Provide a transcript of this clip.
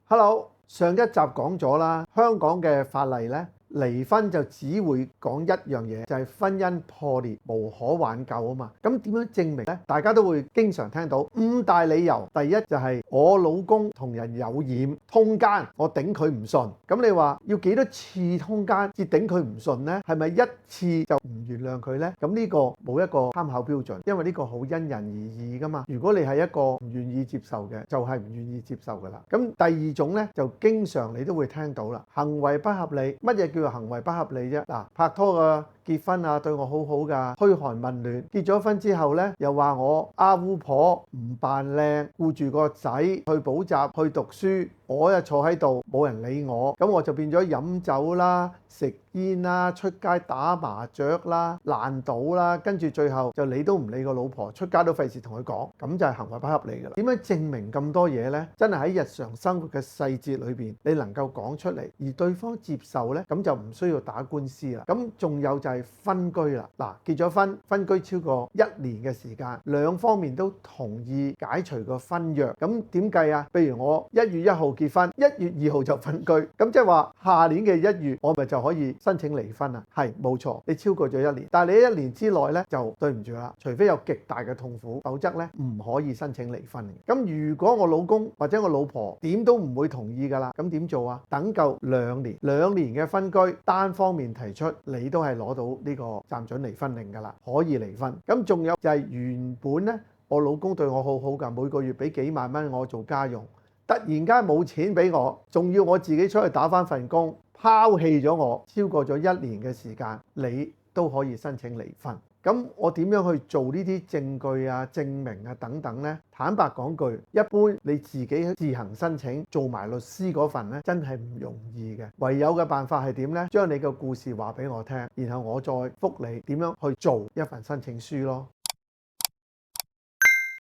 Hello，上一集講咗啦，香港嘅法例呢，離婚就只會講一樣嘢，就係婚姻破裂無可挽救啊嘛。咁點樣證明呢？大家都會經常聽到五大理由。第一就係我老公同人有染通姦，我頂佢唔順。咁你話要幾多次通姦至頂佢唔順呢？係咪一次就唔原諒佢呢？咁呢個冇一個參考標準，因為呢個好因人而異噶嘛。如果你係一個唔願意接受嘅，就係唔願意接受噶啦。咁第二種呢，就經常你都會聽到啦，行為不合理。乜嘢叫做行為不合理啫？嗱，拍拖啊、結婚啊，對我好好㗎，噓寒問暖。結咗婚之後呢，又話我烏婆唔扮靚，顧住個仔去補習去讀書，我又坐喺度冇人理我，咁我就變咗飲酒啦、食煙啦、出街打麻雀啦、爛賭啦，跟住最後就理都唔理個老婆，出街都費事同佢講，咁就係行為不合理㗎啦。點樣證明咁多嘢呢？真係喺日常生活嘅細節裏邊，你能夠講出嚟，而對方接受呢，咁就唔需要打官司啦。咁仲有就係分居啦。嗱，結咗婚，分居超過1年嘅時間，兩方面都同意解除個婚約，咁點計啊？譬如我1月1號結婚，1月2號就分居，咁即係話下年嘅1月我咪就可以申請離婚啊？係冇錯，你超過咗1年，但係你1年之內呢，就對唔住啦，除非有極大嘅痛苦，否則呢唔可以申請離婚。咁如果我老公或者我老婆點都唔會同意㗎啦，咁點做啊？等夠2年嘅分居，單方面提出，你都係攞到呢個暫准離婚令㗎啦，可以離婚。咁仲有就係原本呢，我老公對我好好㗎，每個月俾幾萬蚊我做家用，突然間冇錢俾我，仲要我自己出去打返份工，拋棄咗我，超過咗1年嘅時間，你都可以申請離婚。咁我點樣去做呢啲證據啊、證明啊等等呢？坦白講句，一般你自己自行申請做埋律師嗰份呢，真係唔容易嘅。唯有嘅辦法係點呢？將你嘅故事話俾我聽，然後我再覆你點樣去做一份申請書咯。